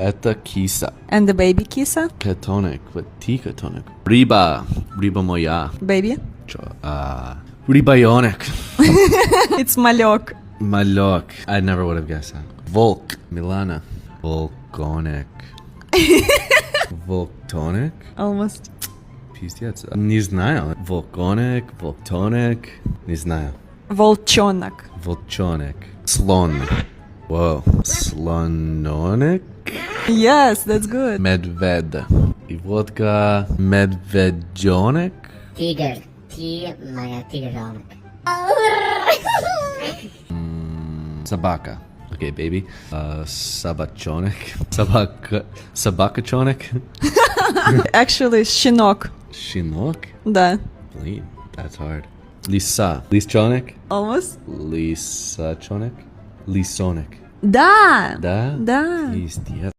Это киса. And the baby kisa? Ketonic. What T-ketonic? Riba. Riba moya. Baby? Ribaionic. It's malek. Malok. I never would have guessed that. Volk. Milana. Volconic. Volctonic? Almost. Пиздец. Не знаю. Volconic. Volctonic. Не знаю. Волчонок. Volchonic. Slon. Whoa. Slononic? Yes, that's good. Medved. И водка. Medvedjonic? Tiger. Моя тигренок. Собака. Okay, baby. Собачонок. Собакачонок. Actually, щенок. Щенок? Да. Блин, that's hard. Лиса. Лисчонок? Almost. Лисачонок? Лисонок. Да. Да? Да. Пиздец.